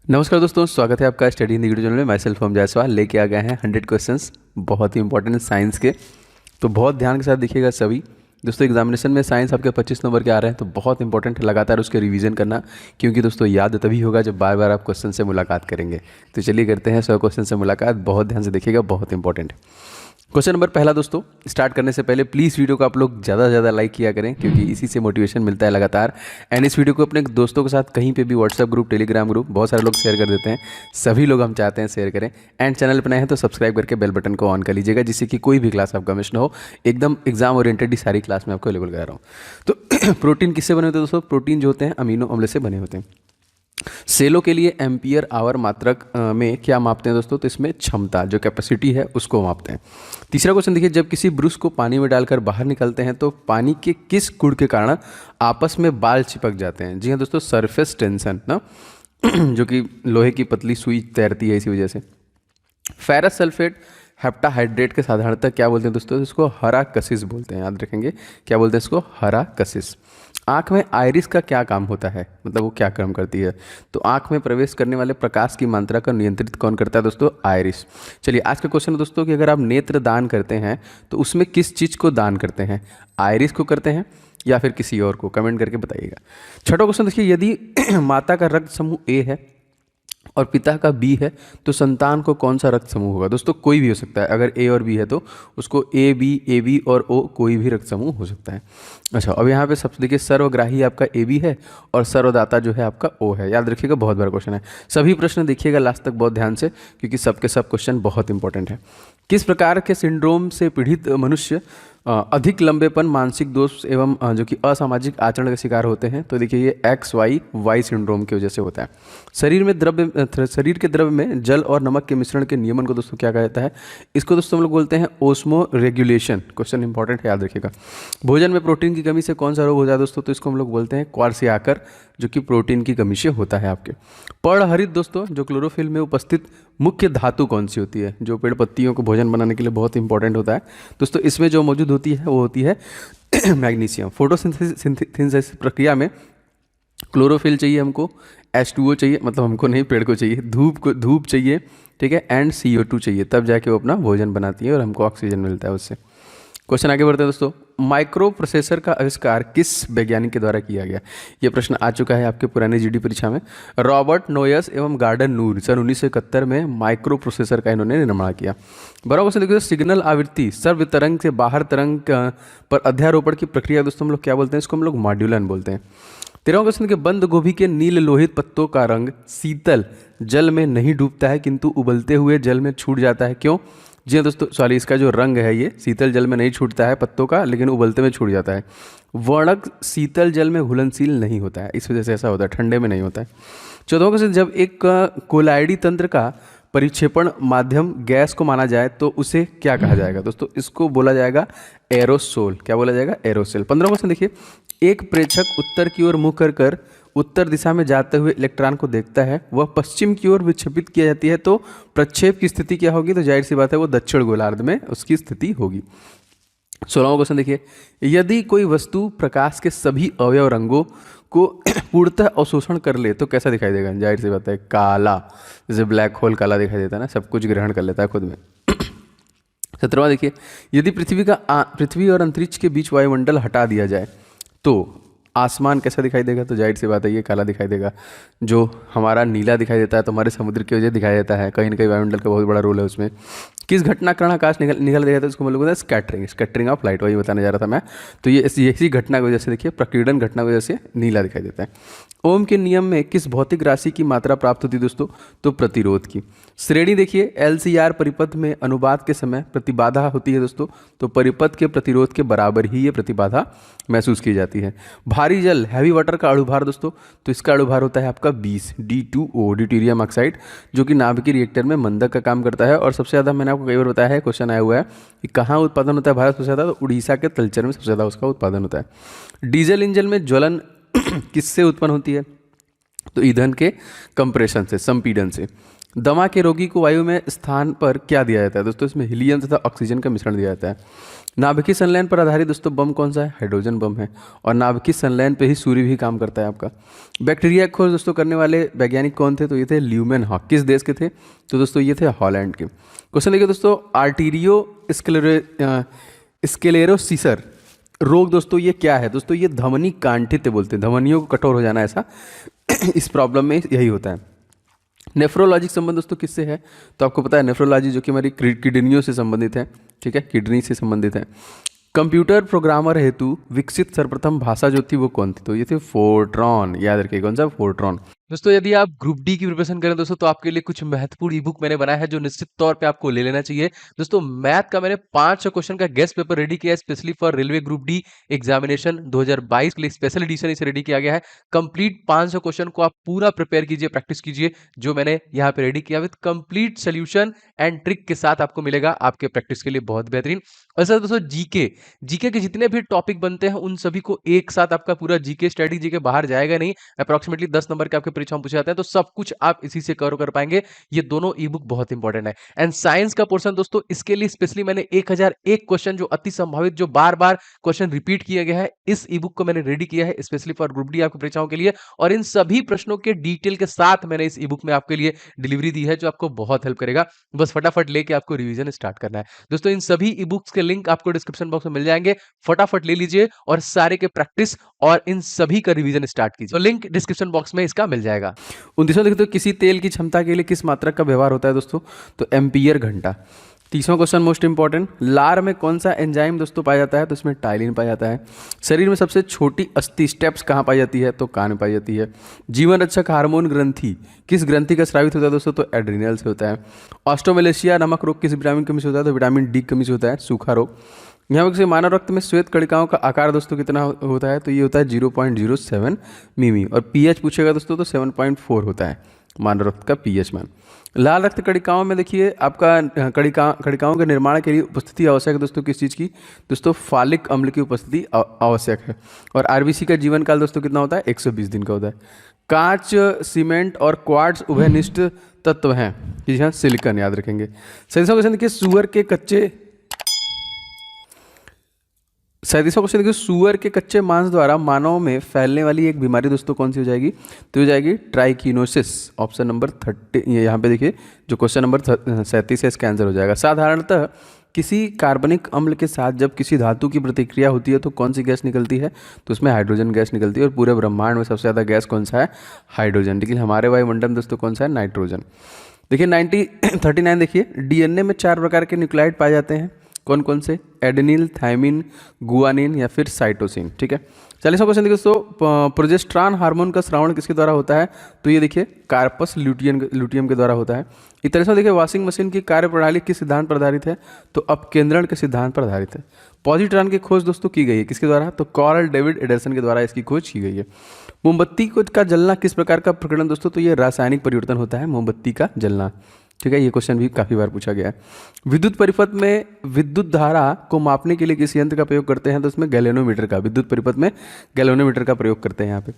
नमस्कार दोस्तों, स्वागत है आपका study in the YouTube channel में। माई सेल्फ हम जायसवाल लेके आ गए हैं 100 क्वेश्चंस बहुत ही इंपॉर्टेंट साइंस के। तो बहुत ध्यान के साथ देखिएगा सभी दोस्तों। एग्जामिनेशन में साइंस आपके 25 नंबर के आ रहे हैं, तो बहुत इंपॉर्टेंट है लगातार उसके रिवीजन करना, क्योंकि दोस्तों याद तभी होगा जब बार बार आप क्वेश्चन से मुलाकात करेंगे। तो चलिए करते हैं 100 क्वेश्चन से मुलाकात। बहुत ध्यान से देखिएगा, बहुत इंपॉर्टेंट है। क्वेश्चन नंबर पहला दोस्तों, स्टार्ट करने से पहले प्लीज़ वीडियो को आप लोग ज़्यादा से ज़्यादा लाइक किया करें, क्योंकि इसी से मोटिवेशन मिलता है लगातार। एंड इस वीडियो को अपने दोस्तों के साथ कहीं पे भी, व्हाट्सएप ग्रुप, टेलीग्राम ग्रुप, बहुत सारे लोग शेयर कर देते हैं। सभी लोग हम चाहते हैं शेयर करें। एंड चैनल पर नए हैं तो सब्सक्राइब करके बेल बटन को ऑन कर लीजिएगा, जिससे कि कोई भी क्लास आपका मिस ना हो। एकदम एग्जाम ओरिएंटेड ही सारी क्लास में आपको अवेलेबल करा रहा हूँ। तो प्रोटीन किससे बने होते हैं दोस्तों? प्रोटीन जो होते हैं अमीनो अम्ल से बने होते हैं। सेलों के लिए एम्पियर आवर मात्रक में क्या मापते हैं दोस्तों? तो इसमें क्षमता, जो कैपेसिटी है, उसको मापते हैं। तीसरा क्वेश्चन देखिए, जब किसी ब्रश को पानी में डालकर बाहर निकलते हैं तो पानी के किस गुण के कारण आपस में बाल चिपक जाते हैं? जी हाँ दोस्तों, सरफेस टेंशन ना, जो कि लोहे की पतली सुई तैरती है इसी वजह से। फेरस सल्फेट हेप्टाहाइड्रेट के साधारणतः क्या बोलते हैं दोस्तों? इसको हरा कसिस बोलते हैं, याद रखेंगे। क्या बोलते हैं इसको? हरा कसिस। आँख में आइरिस का क्या काम होता है, मतलब वो क्या काम करती है? तो आँख में प्रवेश करने वाले प्रकाश की मात्रा को नियंत्रित कौन करता है दोस्तों? आइरिस। चलिए आज का क्वेश्चन है दोस्तों कि अगर आप नेत्र दान करते हैं तो उसमें किस चीज़ को दान करते हैं? आइरिस को करते हैं या फिर किसी और को? कमेंट करके बताइएगा। छठा क्वेश्चन देखिए, यदि माता का रक्त समूह ए है और पिता का बी है तो संतान को कौन सा रक्त समूह होगा? दोस्तों कोई भी हो सकता है। अगर ए और बी है तो उसको ए बी और ओ, कोई भी रक्त समूह हो सकता है। अच्छा, अब यहाँ पे सबसे देखिए, सर्वग्राही आपका ए बी है और सर्वदाता जो है आपका ओ है। याद रखिएगा, बहुत बड़ा क्वेश्चन है। सभी प्रश्न देखिएगा लास्ट तक बहुत ध्यान से, क्योंकि सबके सब क्वेश्चन बहुत इंपॉर्टेंट है। किस प्रकार के सिंड्रोम से पीड़ित मनुष्य अधिक लंबेपन, मानसिक दोष एवं जो कि असामाजिक आचरण का शिकार होते हैं? तो देखिए ये XY सिंड्रोम की वजह से होता है। शरीर के द्रव्य में जल और नमक के मिश्रण के नियमन को दोस्तों क्या कहा जाता है? इसको दोस्तों हम लोग बोलते हैं ओस्मो रेगुलेशन। क्वेश्चन इंपॉर्टेंट है, याद रखिएगा। भोजन में प्रोटीन की कमी से कौन सा रोग हो जाता है दोस्तों? तो इसको हम लोग बोलते हैं क्वार्सियाकर, जो कि प्रोटीन की कमी से होता है आपके। पर्णहरित दोस्तों, जो क्लोरोफिल में उपस्थित मुख्य धातु कौन सी होती है, जो पेड़ पत्तियों को भोजन बनाने के लिए बहुत इंपॉर्टेंट होता है दोस्तों? इसमें जो मौजूद होती है वो होती है मैग्नीशियम। फोटोसिंथेसिस प्रक्रिया में क्लोरोफिल चाहिए हमको, H2O चाहिए, मतलब हमको नहीं, पेड़ को चाहिए, धूप चाहिए, ठीक है, एंड CO2 चाहिए, तब जाके वो अपना भोजन बनाती है और हमको ऑक्सीजन मिलता है उससे। क्वेश्चन आगे बढ़ते हैं दोस्तों। माइक्रो प्रोसेसर का आविष्कार किस वैज्ञानिक के द्वारा किया गया? यह प्रश्न आ चुका है आपके पुराने जीडी परीक्षा में। रॉबर्ट नोयस एवं गार्डन नूर सन 1971 में माइक्रो प्रोसेसर का इन्होंने निर्माण किया। बराबर क्वेश्चन देखिए, सिग्नल आवृत्ति सर्व तरंग से बाहर तरंग पर अध्यारोपण की प्रक्रिया दोस्तों हम लोग क्या बोलते हैं? इसको हम लोग मॉड्यूलन बोलते हैं। 13वां क्वेश्चन के, बंद गोभी के नील लोहित पत्तों का रंग शीतल जल में नहीं डूबता है किंतु उबलते हुए जल में छूट जाता है, क्यों? जी हाँ दोस्तों, सॉरी, इसका जो रंग है ये शीतल जल में नहीं छूटता है पत्तों का, लेकिन उबलते में छूट जाता है। वर्णक शीतल जल में घुलनशील नहीं होता है, इस वजह से ऐसा होता है, ठंडे में नहीं होता है। 14वां क्वेश्चन, जब एक कोलाइडी तंत्र का परिक्षेपण माध्यम गैस को माना जाए तो उसे क्या कहा जाएगा दोस्तों? इसको बोला जाएगा एरोसोल। क्या बोला जाएगा? एरोसोल। 15वां क्वेश्चन देखिए, एक प्रेक्षक उत्तर की ओर मुँह कर उत्तर दिशा में जाते हुए इलेक्ट्रॉन को देखता है, वह पश्चिम की ओर विक्षेपित की जाती है, तो प्रक्षेप की स्थिति क्या होगी? तो जाहिर सी बात है वो दक्षिण गोलार्ध में उसकी स्थिति होगी। 16वां क्वेश्चन देखिए, यदि कोई वस्तु प्रकाश के सभी अवयव रंगों को पूर्णतः अवशोषण कर ले तो कैसा दिखाई देगा? जाहिर सी बात है काला, जैसे ब्लैक होल काला दिखाई देता है ना, सब कुछ ग्रहण कर लेता है खुद में। 17वां देखिए, यदि पृथ्वी और अंतरिक्ष के बीच वायुमंडल हटा दिया जाए तो आसमान कैसा दिखाई देगा? तो जाहिर सी बात है ये काला दिखाई देगा। जो हमारा नीला दिखाई देता है तो हमारे समुद्र की वजह दिखाई देता है, कहीं ना कहीं वायुमंडल का बहुत बड़ा रोल है उसमें। किस घटनाक्रम आकाश निकल गया था? इसको हम लोग बोलते हैं स्कैटरिंग ऑफ लाइट, वही बताने जा रहा था मैं। तो ये इसी घटना की वजह से देखिए, प्रकीर्णन घटना की वजह से नीला दिखाई देता है। ओम के नियम में किस भौतिक राशि की मात्रा प्राप्त होती है दोस्तों? तो प्रतिरोध की। श्रेणी देखिए, LCR परिपथ में अनुवाद के समय प्रतिबाधा होती है दोस्तों, तो परिपथ के प्रतिरोध के बराबर ही ये प्रतिबाधा महसूस की जाती है। भारी जल हैवी वाटर का अणुभार दोस्तों, तो इसका अणुभार होता है आपका 20 D2O, ड्यूटेरियम ऑक्साइड, जो कि नाभिकीय रिएक्टर में मंदक का काम करता है। और सबसे ज़्यादा मैंने आपको कई बार बताया है, क्वेश्चन आया हुआ है कि कहाँ उत्पादन होता है भारत सबसे ज़्यादा? तो उड़ीसा के तलचर में सबसे ज़्यादा उसका उत्पादन होता है। डीजल इंजन में ज्वलन किससे उत्पन्न होती है? तो ईंधन के कंप्रेशन से, संपीड़न से। दमा के रोगी को वायु में स्थान पर क्या दिया जाता है दोस्तों? इसमें हीलियम तथा ऑक्सीजन का मिश्रण दिया जाता है। नाभिकीय संलयन पर आधारित दोस्तों बम कौन सा है? हाइड्रोजन बम है। और नाभिकीय संलयन पे ही सूर्य भी काम करता है आपका। बैक्टीरिया की खोज दोस्तों करने वाले वैज्ञानिक कौन थे? तो ये थे ल्यूमेन हॉक। किस देश के थे? तो दोस्तों ये थे हॉलैंड के। क्वेश्चन देखिए दोस्तों, आर्टीरियो स्क्लेरोसिसर रोग दोस्तों ये क्या है? दोस्तों ये धमनी कांठित्य बोलते हैं, धमनियों को कठोर हो जाना, ऐसा इस प्रॉब्लम में यही होता है। नेफ्रोलॉजिक संबंध दोस्तों किससे है? तो आपको पता है नेफ्रोलॉजी जो कि हमारी किडनियों से संबंधित है, ठीक है, किडनी से संबंधित है। कंप्यूटर प्रोग्रामर हेतु विकसित सर्वप्रथम भाषा जो थी वो कौन थी? तो ये थी फोर्ट्रॉन। याद रखिए कौन सा? फोर्ट्रॉन। दोस्तों यदि आप ग्रुप डी की प्रिपरेशन करें दोस्तों तो आपके लिए कुछ महत्वपूर्ण ई बुक मैंने बनाया है जो निश्चित तौर पे आपको ले लेना चाहिए। दोस्तों मैथ का मैंने 500 क्वेश्चन का गेस्ट पेपर रेडी किया है specially for railway group D examination 2022 के लिए। स्पेशल एडिशन इसे रेडी किया गया है। कंप्लीट 500 क्वेश्चन को आप पूरा प्रिपेयर कीजिए, प्रैक्टिस कीजिए, जो मैंने यहाँ पे रेडी किया with complete solution and trick के साथ आपको मिलेगा आपके प्रैक्टिस के लिए बहुत बेहतरीन। और सर दोस्तों जीके के जितने भी टॉपिक बनते हैं उन सभी को एक साथ आपका पूरा जीके स्टडी जीके बाहर जाएगा नहीं, अप्रोक्सीमेटली 10 नंबर के आपके परीक्षा में पूछे जाते हैं, तो सब कुछ आप इसी से कवर कर पाएंगे। ये दोनों ई बुक बहुत इंपॉर्टेंट है। एंड साइंस का पोर्शन दोस्तों इसके लिए स्पेशली मैंने 1001 क्वेश्चन जो अति संभावित, जो बार बार क्वेश्चन रिपीट किया गया है, इस ई बुक को मैंने रेडी किया है स्पेशली फॉर ग्रुप डी आपकी परीक्षाओं के लिए। और इन सभी प्रश्नों के डिटेल के साथ मैंने इस ई बुक में आपके लिए डिलीवरी दी है जो आपको बहुत हेल्प करेगा। बस फटाफट लेके आपको रिवीजन स्टार्ट करना है। दोस्तों इन सभी ई बुक्स के लिंक आपको डिस्क्रिप्शन बॉक्स में मिल जाएंगे, फटाफट ले लीजिए और सारे के प्रैक्टिस और इन सभी का रिवीजन स्टार्ट कीजिए। तो लिंक डिस्क्रिप्शन बॉक्स में इसका मिल जाएगा। 29वां देखते हो, किसी तेल की क्षमता के लिए किस मात्रक का व्यवहार होता है दोस्तों? तो एम्पियर घंटा। 30वां क्वेश्चन मोस्ट इंपॉर्टेंट, लार में कौन सा एंजाइम दोस्तों पाया जाता है? तो इसमें टाइलिन पाया जाता है। शरीर में सबसे छोटी अस्थि स्टेप्स कहाँ पाई जाती है? तो कान में पाई जाती है। जीवन रक्षक हार्मोन ग्रंथि किस ग्रंथि का स्रावित होता है दोस्तों? तो एड्रिनल से होता है। ऑस्ट्रोमेलेशिया नामक रोग किस विटामिन की कमी से होता है? तो विटामिन डी की कमी से होता है, सूखा रोग। यहाँ पर मानव रक्त में श्वेत कणिकाओं का आकार दोस्तों कितना होता है? तो ये होता है 0.07 मिमी। और पीएच पूछेगा दोस्तों तो 7.4 होता है मानव रक्त का पीएच मान। लाल रक्त कणिकाओं में देखिए आपका कणिकाओं के निर्माण के लिए उपस्थिति आवश्यक है दोस्तों किस चीज़ की? दोस्तों फालिक अम्ल की उपस्थिति आवश्यक है। और आरबीसी का जीवन काल दोस्तों कितना होता है? 120 दिन का होता है। कांच, सीमेंट और क्वार्ट्ज उभयनिष्ठ तत्व हैं। जी हाँ, सिलिकॉन याद रखेंगे। सही क्वेश्चन देखिए, सुअर के कच्चे 37वां क्वेश्चन देखिए, सुअर के कच्चे मांस द्वारा मानव में फैलने वाली एक बीमारी दोस्तों कौन सी हो जाएगी? तो हो जाएगी ट्राइकिनोसिस। ऑप्शन नंबर 30 यहाँ पे देखिए, जो क्वेश्चन नंबर 37 है इसका आंसर हो जाएगा। साधारणतः किसी कार्बनिक अम्ल के साथ जब किसी धातु की प्रतिक्रिया होती है तो कौन सी गैस निकलती है? तो उसमें हाइड्रोजन गैस निकलती है। और पूरे ब्रह्मांड में सबसे ज़्यादा गैस कौन सा है? हाइड्रोजन। लेकिन हमारे वायुमंडल में दोस्तों कौन सा है? नाइट्रोजन। देखिए 39 देखिए, डीएनए में 4 प्रकार के न्यूक्लाइड पाए जाते हैं। कौन कौन से? एडेनिल, थायमिन, गुआनिन या फिर साइटोसिन, ठीक है। 40वां क्वेश्चन देखिए दोस्तों, प्रोजेस्टेरॉन हार्मोन का स्रावण किसके द्वारा होता है? तो ये देखिए कार्पस ल्यूटियम के द्वारा होता है। 41वां देखिए, वॉशिंग मशीन की कार्यप्रणाली किस सिद्धांत पर आधारित है? तो अपकेंद्रण के सिद्धांत पर आधारित है। पॉजिट्रॉन की खोज दोस्तों की गई है किसके द्वारा? तो कार्ल डेविड एडरसन के द्वारा इसकी खोज की गई है। मोमबत्ती का जलना किस प्रकार का प्रकरण दोस्तों? तो ये रासायनिक परिवर्तन होता है मोमबत्ती का जलना, ठीक है। ये क्वेश्चन भी काफ़ी बार पूछा गया है। विद्युत परिपथ में विद्युत धारा को मापने के लिए किस यंत्र का प्रयोग करते हैं? तो इसमें गैल्वेनोमीटर का, विद्युत परिपथ में गैल्वेनोमीटर का प्रयोग करते हैं यहाँ पे।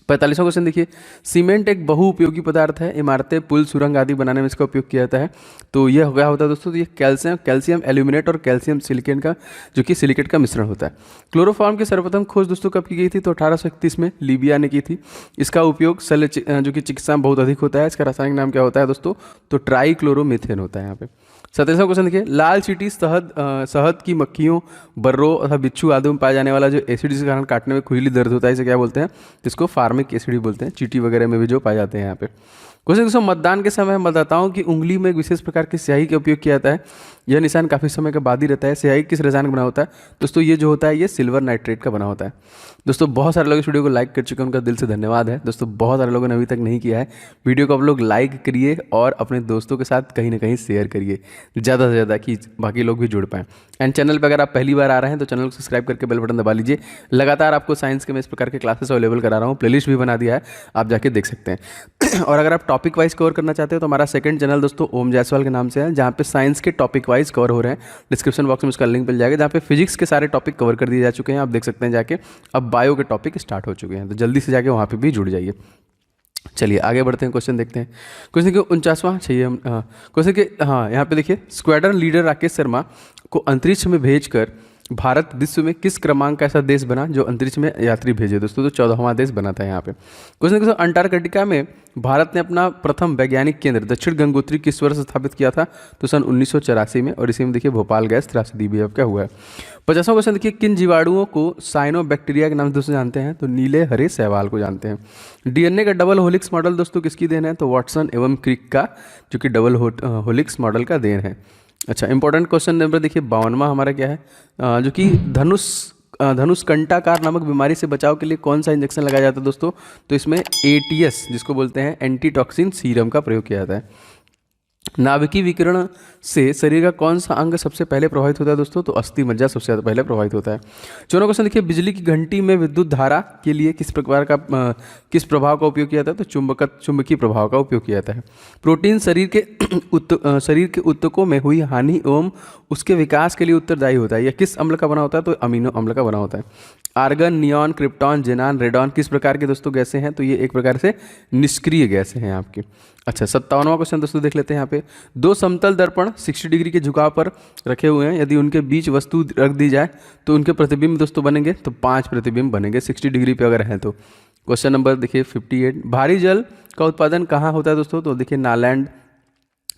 45वां क्वेश्चन देखिए, सीमेंट एक बहुउपयोगी पदार्थ है, इमारतें, पुल, सुरंग आदि बनाने में इसका उपयोग किया जाता है। तो ये क्या होता है दोस्तों? तो ये कैल्शियम एल्यूमिनेट और कैल्शियम सिलिकेट का, जो कि सिलिकेट का मिश्रण होता है। क्लोरोफॉर्म की सर्वप्रथम खोज दोस्तों कब की गई थी? तो 1831 में लीबिया ने की थी। इसका उपयोग शल्य जो कि चिकित्सा में बहुत अधिक होता है। इसका रासायनिक नाम क्या होता है दोस्तों? तो ट्राइक्लोरोमीथेन होता है यहाँ पे। 27वां क्वेश्चन देखिए, लाल चींटी शहद की मक्खियों, बर्रों तथा बिच्छू आदि में पाया जाने वाला जो एसिड के कारण काटने में खुजली दर्द होता है, इसे क्या बोलते हैं? जिसको फार्मिक एसिड भी बोलते हैं। चींटी वगैरह में भी जो पाए जाते हैं यहाँ पे। क्वेश्चन दोस्तों, मतदान के समय मतदाताओं की उंगली में एक विशेष प्रकार की स्याही का उपयोग किया जाता है। यह निशान काफ़ी समय के बाद ही रहता है। स्याही किस रसायन का बना होता है? दोस्तों ये जो होता है ये सिल्वर नाइट्रेट का बना होता है। दोस्तों बहुत सारे लोग इस वीडियो को लाइक कर चुके हैं, उनका दिल से धन्यवाद है। दोस्तों बहुत सारे लोगों ने अभी तक नहीं किया है। वीडियो को आप लोग लाइक करिए और अपने दोस्तों के साथ कहीं ना कहीं शेयर करिए ज़्यादा से ज़्यादा, कि बाकी लोग भी जुड़ पाएँ। एंड चैनल पर अगर आप पहली बार आ रहे हैं तो चैनल को सब्सक्राइब करके बेल बटन दबा लीजिए। लगातार आपको साइंस के मैं इस प्रकार के क्लासेस अवेलेबल करा रहा हूँ, प्लेलिस्ट भी बना दिया है, आप जाके देख सकते हैं। और अगर आप टॉपिक वाइज कवर करना चाहते हो तो हमारा सेकंड चैनल दोस्तों ओम जायसवाल के नाम से है, जहाँ पे साइंस के टॉपिक वाइज कवर हो रहे हैं। डिस्क्रिप्शन बॉक्स में उसका लिंक मिल जाएगा, जहाँ पे फिजिक्स के सारे टॉपिक कवर कर दिए जा चुके हैं, आप देख सकते हैं जाके। अब बायो के टॉपिक स्टार्ट हो चुके हैं, तो जल्दी से जाके वहाँ पे भी जुड़ जाइए। चलिए आगे बढ़ते हैं, क्वेश्चन देखते हैं। क्वेश्चन के 49वां चाहिए हम, क्वेश्चन के, हाँ यहाँ पे देखिए, स्क्वाड्रन लीडर राकेश शर्मा को अंतरिक्ष में भेजकर भारत विश्व में किस क्रमांक का ऐसा देश बना जो अंतरिक्ष में यात्री भेजे दोस्तों? तो 14वां देश बना था यहाँ पे। क्वेश्चन अंटार्कटिका में भारत ने अपना प्रथम वैज्ञानिक केंद्र दक्षिण गंगोत्री किस वर्ष स्थापित किया था? तो सन 1984 में, और इसी में देखिए भोपाल गैस त्रासदी भी अब क्या हुआ है। 50वां क्वेश्चन देखिए, किन जीवाणुओं को साइनोबैक्टीरिया के नाम से दोस्तों जानते हैं? तो नीले हरे शैवाल को जानते हैं। डीएनए का डबल होलिक्स मॉडल दोस्तों किसकी देन है? तो वाटसन एवं क्रिक का, जो कि डबल होलिक्स मॉडल का देन है। अच्छा, इंपॉर्टेंट क्वेश्चन नंबर देखिए 52वां हमारा क्या है, जो कि धनुषकंटाकार नामक बीमारी से बचाव के लिए कौन सा इंजेक्शन लगाया जाता है दोस्तों? तो इसमें एटीएस, जिसको बोलते हैं एंटीटॉक्सिन सीरम का प्रयोग किया जाता है। नाभिकीय विकिरण से शरीर का कौन सा अंग सबसे पहले प्रभावित होता है दोस्तों? तो अस्थि मज्जा सबसे ज़्यादा पहले प्रभावित होता है। चौथा क्वेश्चन देखिए, बिजली की घंटी में विद्युत धारा के लिए किस प्रकार का किस प्रभाव का उपयोग किया जाता है? तो चुंबकीय प्रभाव का उपयोग किया जाता है। प्रोटीन शरीर के ऊतकों में हुई हानि एवं उसके विकास के लिए उत्तरदायी होता है। यह किस अम्ल का बना होता है? तो अमीनो अम्ल का बना होता है। आर्गन, नियॉन, क्रिप्टॉन, जेनान, रेडॉन किस प्रकार के दोस्तों गैसें हैं? तो ये एक प्रकार से निष्क्रिय गैसें हैं आपकी। अच्छा, 57वां क्वेश्चन दोस्तों देख लेते हैं यहाँ पे। दो समतल दर्पण 60 डिग्री के झुकाव पर रखे हुए हैं, यदि उनके बीच वस्तु रख दी जाए तो उनके प्रतिबिंब दोस्तों बनेंगे? तो 5 प्रतिबिंब बनेंगे 60 डिग्री पे अगर हैं तो। क्वेश्चन नंबर देखिए 58, भारी जल का उत्पादन कहाँ होता है दोस्तों? तो देखिए नालैंड,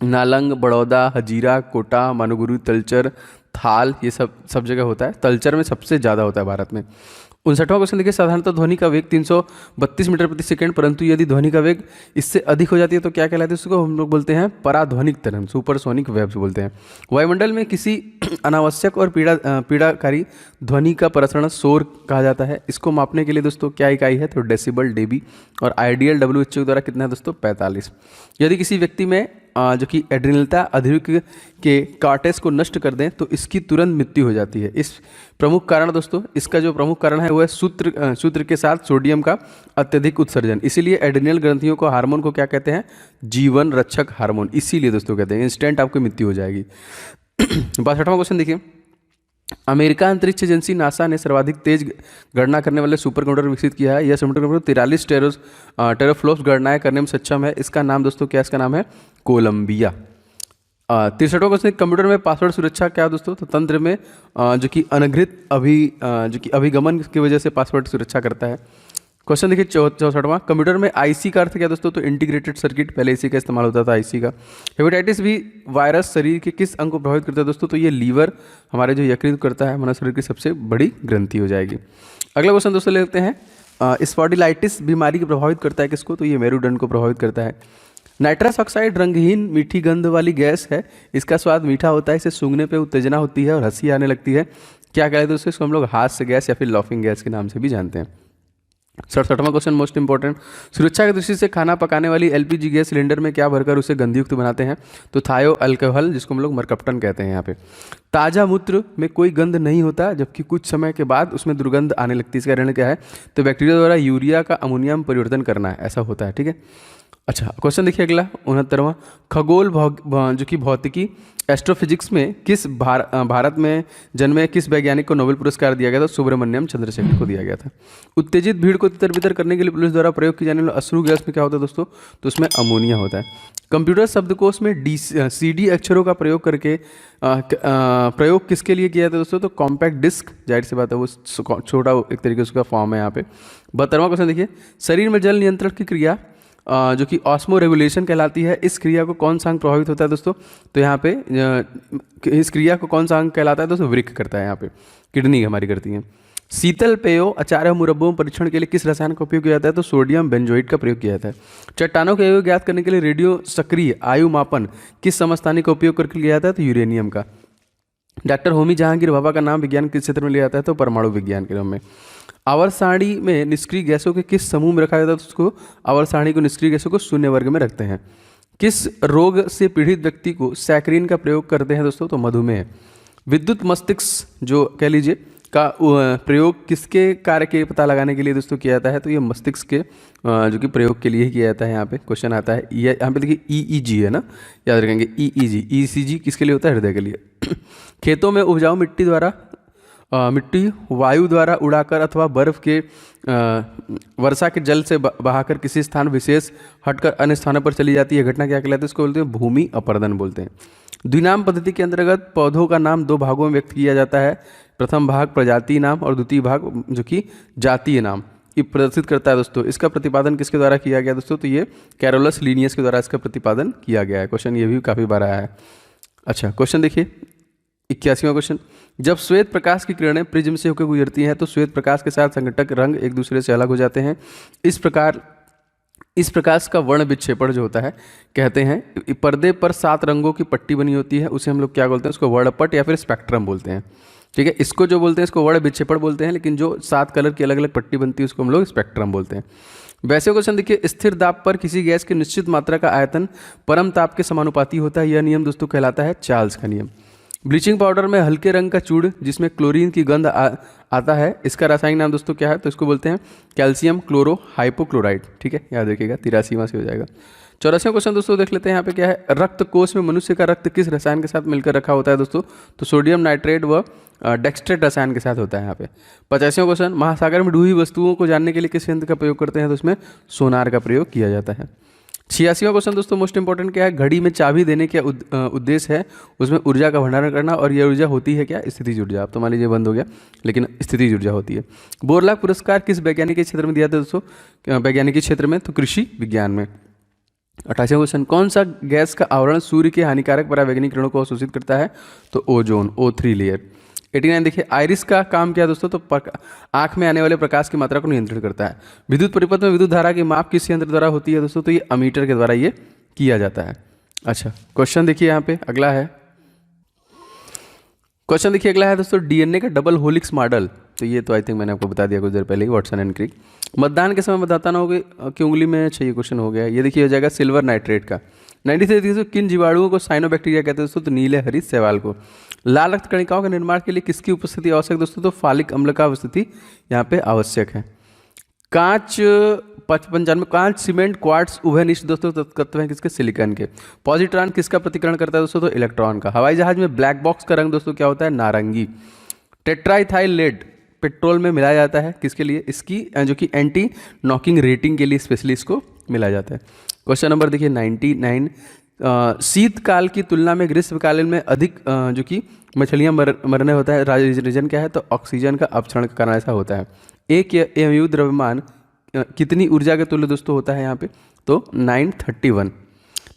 नालंग, बड़ौदा, हजीरा, कोटा, मानूगुरु, तलचर, थाल, ये सब जगह होता है। तलचर में सबसे ज़्यादा होता है भारत में। 59वां क्वेश्चन देखिए, साधारणतः ध्वनि का वेग 332 मीटर प्रति सेकंड, परंतु यदि ध्वनि का वेग इससे अधिक हो जाती है तो क्या कहलाती है? उसको हम लोग बोलते हैं पराध्वनिक तरंग, सुपरसोनिक वेव्स बोलते हैं। वायुमंडल में किसी अनावश्यक और पीड़ाकारी ध्वनि का प्रसरण शोर कहा जाता है। इसको मापने के लिए दोस्तों क्या इकाई है? तो डेसिबल, डेबी, और आइडियल WHO द्वारा कितना है दोस्तों? 45। यदि किसी व्यक्ति में जो कि एड्रिनलता अधिक के कार्टेज को नष्ट कर दें तो इसकी तुरंत मृत्यु हो जाती है। इस प्रमुख कारण दोस्तों, इसका जो प्रमुख कारण है वो है सूत्र के साथ सोडियम का अत्यधिक उत्सर्जन। इसीलिए एड्रिनल ग्रंथियों को, हार्मोन को क्या कहते हैं? जीवन रक्षक हार्मोन, इसीलिए दोस्तों कहते हैं इंस्टेंट आपकी मृत्यु हो जाएगी। 62वां क्वेश्चन देखिए, अमेरिका अंतरिक्ष एजेंसी नासा ने सर्वाधिक तेज गणना करने वाले सुपर कंप्यूटर विकसित किया है। यह सुपर कंप्यूटर 43 टेराफ्लॉप्स गणनाएं करने में सक्षम है। इसका नाम दोस्तों क्या? इसका नाम है कोलंबिया। 63वां क्वेश्चन, कंप्यूटर में पासवर्ड सुरक्षा क्या है दोस्तों? तो तंत्र में जो कि अभिगमन की वजह से पासवर्ड सुरक्षा करता है। क्वेश्चन देखिए 64वां, कंप्यूटर में आईसी का अर्थ क्या दोस्तों? तो इंटीग्रेटेड सर्किट, पहले इसी का इस्तेमाल होता था आईसी का। हेपेटाइटिस बी वायरस शरीर के किस अंग को प्रभावित करता है दोस्तों? तो ये लीवर हमारे जो यकृत करता है हमारे शरीर की सबसे बड़ी ग्रंथि हो जाएगी। अगला क्वेश्चन दोस्तों लेते हैं, स्पॉन्डिलाइटिस बीमारी को प्रभावित करता है किसको? तो ये मेरुदंड को प्रभावित करता है। नाइट्रस ऑक्साइड रंगहीन मीठी गंध वाली गैस है, इसका स्वाद मीठा होता है, इसे सूंघने पे उत्तेजना होती है और हंसी आने लगती है। क्या कहते हैं दोस्तों? इसको हम लोग हास्य गैस या फिर लॉफिंग गैस के नाम से भी जानते हैं। 67वां क्वेश्चन मोस्ट इंपॉर्टेंट, सुरक्षा की दृष्टि से खाना पकाने वाली एलपीजी गैस सिलेंडर में क्या भरकर उसे गंधयुक्त बनाते हैं? तो थायो अल्कोहल, जिसको हम लोग मरकप्टन कहते हैं यहाँ पे। ताज़ा मूत्र में कोई गंध नहीं होता, जबकि कुछ समय के बाद उसमें दुर्गंध आने लगती है। इसका कारण क्या है? तो बैक्टीरिया द्वारा यूरिया का अमोनिया में परिवर्तन करना है, ऐसा होता है। ठीक है। अच्छा, क्वेश्चन देखिए अगला 69वां, खगोल जो कि भौतिकी एस्ट्रोफिजिक्स में किस भारत में जन्मे किस वैज्ञानिक को नोबेल पुरस्कार दिया गया था? सुब्रमण्यम चंद्रशेखर को दिया गया था। उत्तेजित भीड़ को तितर बितर करने के लिए पुलिस द्वारा प्रयोग की जाने वाले अश्रु गैस में क्या होता है दोस्तों? तो उसमें अमोनिया होता है। कंप्यूटर शब्दकोश में CD अक्षरों का प्रयोग करके प्रयोग किसके लिए किया था दोस्तों? तो कॉम्पैक्ट डिस्क, जाहिर सी बात है वो छोटा एक तरीके से उसका फॉर्म है यहाँ पे। 72वां क्वेश्चन देखिए, शरीर में जल नियंत्रण की क्रिया जो कि ऑस्मो रेगुलेशन कहलाती है, इस क्रिया को कौन सा अंग प्रभावित होता है दोस्तों? तो यहाँ पे इस क्रिया को कौन सा अंग कहलाता है दोस्तों? वृक्क करता है, यहाँ पे किडनी हमारी करती है। शीतल पेयों, अचार और मुरब्बों परीक्षण के लिए किस रसायन का उपयोग किया जाता है? तो सोडियम बेंजोइट का प्रयोग किया जाता है। चट्टानों के आयु ज्ञात करने के लिए रेडियो सक्रिय आयु मापन किस समस्थानिक का उपयोग करके किया जाता है? तो यूरेनियम का। डॉक्टर होमी जहांगीर भाभा का नाम विज्ञान किस क्षेत्र में लिया जाता है? तो परमाणु विज्ञान के नाम में। आवर्त सारणी में निष्क्रिय गैसों के किस समूह में रखा जाता है? उसको आवर्त सारणी को निष्क्रिय गैसों को शून्य वर्ग में रखते हैं। किस रोग से पीड़ित व्यक्ति को सैकरीन का प्रयोग करते हैं दोस्तों? तो मधुमेह। विद्युत मस्तिष्क जो कह लीजिए का प्रयोग किसके कार्य के पता लगाने के लिए दोस्तों किया जाता है? तो ये मस्तिष्क के जो कि प्रयोग के लिए ही किया जाता है। यहाँ पे क्वेश्चन आता है, ये यहाँ पे देखिए EEG है ना, याद रखेंगे EEG। ECG किसके लिए होता है? हृदय के लिए। खेतों में उपजाऊ मिट्टी द्वारा मिट्टी वायु द्वारा उड़ाकर अथवा बर्फ के वर्षा के जल से बहाकर किसी स्थान विशेष हटकर अन्य स्थानों पर चली जाती है घटना क्या कहलाती है? इसको बोलते हैं भूमि अपरदन बोलते हैं। द्विनाम पद्धति के अंतर्गत पौधों का नाम दो भागों में व्यक्त किया जाता है। प्रथम भाग प्रजाति नाम और द्वितीय भाग जो कि जातीय नाम ये प्रदर्शित करता है दोस्तों। इसका प्रतिपादन किसके द्वारा किया गया दोस्तों? तो ये कैरोलस लीनियस के द्वारा इसका प्रतिपादन किया गया है। क्वेश्चन ये भी काफ़ी बार आया है। अच्छा क्वेश्चन देखिए 81वां क्वेश्चन, जब श्वेत प्रकाश की किरणें प्रिज्म से होकर गुजरती हैं तो श्वेत प्रकाश के साथ संघटक रंग एक दूसरे से अलग हो जाते हैं। इस प्रकाश का वर्ण विक्षेपण जो होता है कहते हैं पर्दे पर 7 रंगों की पट्टी बनी होती है, उसे हम लोग क्या बोलते हैं? उसको वर्णपट या फिर स्पेक्ट्रम बोलते हैं। ठीक है, इसको जो बोलते हैं इसको वर्ण विक्षेपण बोलते हैं, लेकिन जो 7 कलर की अलग अलग पट्टी बनती है उसको हम लोग स्पेक्ट्रम बोलते हैं। वैसे क्वेश्चन देखिए, स्थिर दाब पर किसी गैस की निश्चित मात्रा का आयतन परम ताप के समानुपाती होता है। यह नियम दोस्तों कहलाता है चार्ल्स का नियम। ब्लीचिंग पाउडर में हल्के रंग का चूड़ जिसमें क्लोरीन की गंध आता है, इसका रासायनिक नाम दोस्तों क्या है? तो इसको बोलते हैं कैल्शियम क्लोरो हाइपोक्लोराइड। ठीक है, याद रखिएगा 83वां से हो जाएगा। 84वां क्वेश्चन दोस्तों देख लेते हैं। यहाँ पे क्या है? रक्त कोष में मनुष्य का रक्त किस रसायन के साथ मिलकर रखा होता है दोस्तों? तो सोडियम नाइट्रेट व डेक्सट्रेट रसायन के साथ होता है यहाँ पे। 85वां क्वेश्चन, महासागर में डूबी वस्तुओं को जानने के लिए किस यंत्र का प्रयोग करते हैं? तो उसमें सोनार का प्रयोग किया जाता है। 86वां क्वेश्चन दोस्तों मोस्ट इंपॉर्टेंट क्या है? घड़ी में चाबी देने का उद्देश्य है उसमें ऊर्जा का भंडारण करना, और यह ऊर्जा होती है क्या? स्थितिज ऊर्जा। अब तो मान लीजिए बंद हो गया, लेकिन स्थितिज ऊर्जा होती है। बोरलॉग पुरस्कार किस वैज्ञानिक के क्षेत्र में दिया था दोस्तों? वैज्ञानिक क्षेत्र में, तो कृषि विज्ञान में। 88वां क्वेश्चन, कौन सा गैस का आवरण सूर्य के हानिकारक परावैंगनिक किरणों को अवशोषित करता है? तो ओजोन, O3 लेयर। 89 देखिए, आइरिस का काम क्या है दोस्तों? तो आंख में आने वाले प्रकाश की मात्रा को नियंत्रित करता है। विद्युत परिपथ में विद्युत धारा की माप किस यंत्र द्वारा होती है दोस्तों? तो ये अमीटर के द्वारा ये किया जाता है। अच्छा क्वेश्चन देखिए यहाँ पे अगला है। क्वेश्चन देखिए अगला है दोस्तों, डीएनए का डबल हेलिक्स मॉडल। तो ये तो आई थिंक मैंने आपको बता दिया कुछ देर पहले ही, वाटसन एंड क्रिक। मतदान के समय मतदाताओं की उंगली में, अच्छा ये क्वेश्चन हो गया। ये देखिए हो जाएगा सिल्वर नाइट्रेट का। 93 किन जीवाणुओं को साइनोबैक्टीरिया कहते हैं दोस्तों? तो नीले हरित शैवाल को। लाल रक्त कणिकाओं के निर्माण के लिए किसकी उपस्थिति आवश्यक दोस्तों? तो फालिक अम्ल का उपस्थिति यहाँ पे आवश्यक है। कांच 95, कांच सीमेंट क्वार्ट्स उभयनिष्ठ दोस्तों तत्व हैं किसके? सिलिकॉन के। पॉजिट्रॉन किसका प्रतिकरण करता है दोस्तों? तो इलेक्ट्रॉन का। हवाई जहाज में ब्लैक बॉक्स का रंग दोस्तों क्या होता है? नारंगी। टेट्राइथाइल लेड पेट्रोल में मिलाया जाता है किसके लिए? इसकी जो कि एंटी नॉकिंग रेटिंग के लिए स्पेशली इसको मिलाया जाता है। क्वेश्चन नंबर देखिए 99, शीतकाल की तुलना में ग्रीष्मकालीन में अधिक जो कि मछलियां मरने होता है, रीजन क्या है? तो ऑक्सीजन का अपक्षरण के कारण ऐसा होता है। एक एमयू द्रव्यमान कितनी ऊर्जा के तुल्य दोस्तों होता है यहाँ पे? तो 931।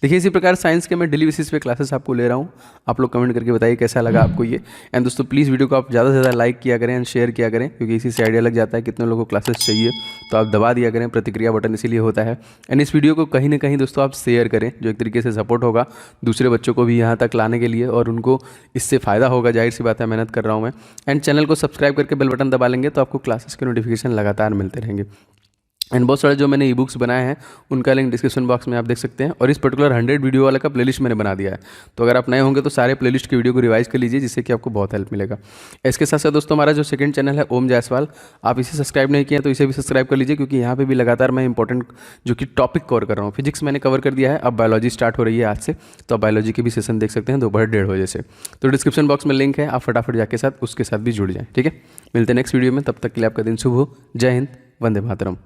देखिए इसी प्रकार साइंस के मैं डेली बेसिस पे क्लासेस आपको ले रहा हूँ। आप लोग कमेंट करके बताइए कैसा लगा आपको ये। एंड दोस्तों प्लीज़ वीडियो को आप ज़्यादा से ज़्यादा लाइक किया करें एंड शेयर किया करें, क्योंकि इसी से आइडिया लग जाता है कितने लोगों को क्लासेस चाहिए। तो आप दबा दिया करें प्रतिक्रिया बटन, इसीलिए होता है। एंड इस वीडियो को कहीं ना कहीं दोस्तों आप शेयर करें, जो एक तरीके से सपोर्ट होगा दूसरे बच्चों को भी यहाँ तक लाने के लिए, और उनको इससे फ़ायदा होगा। जाहिर सी बात है, मेहनत कर रहा हूँ मैं। एंड चैनल को सब्सक्राइब करके बेल बटन दबा लेंगे तो आपको क्लासेस के नोटिफिकेशन लगातार मिलते रहेंगे। एंड बहुत सारे जो मैंने ई बुक्स बनाए हैं उनका लिंक डिस्क्रिप्शन बॉक्स में आप देख सकते हैं। और इस पर्टिकुलर 100 वीडियो वाला का प्लेलिस्ट मैंने बना दिया है, तो अगर आप नए होंगे तो सारे प्लेलिस्ट की वीडियो को रिवाइज कर लीजिए, जिससे कि आपको बहुत हेल्प मिलेगा। इसके साथ साथ दोस्तों हमारा जो सेकंड चैनल है ओम जायसवाल, आप इसे सब्सक्राइब नहीं किया तो इसे भी सब्सक्राइब कर लीजिए, क्योंकि यहाँ पर भी लगातार मैं इंपॉर्टेंट जो कि टॉपिक कवर कर रहा हूँ। फिजिक्स मैंने कवर कर दिया है, अब बायोलॉजी स्टार्ट हो रही है आज से, तो आप बायोलॉजी के भी सेशन देख सकते हैं दोपहर 1:30 बजे से। तो डिस्क्रिप्शन बॉक्स में लिंक है, आप फटाफट जाके उसके साथ भी जुड़ जाएँ। ठीक है, मिलते हैं नेक्स्ट वीडियो में, तब तक के लिए आपका दिन शुभ हो। जय हिंद, वंदे मातरम।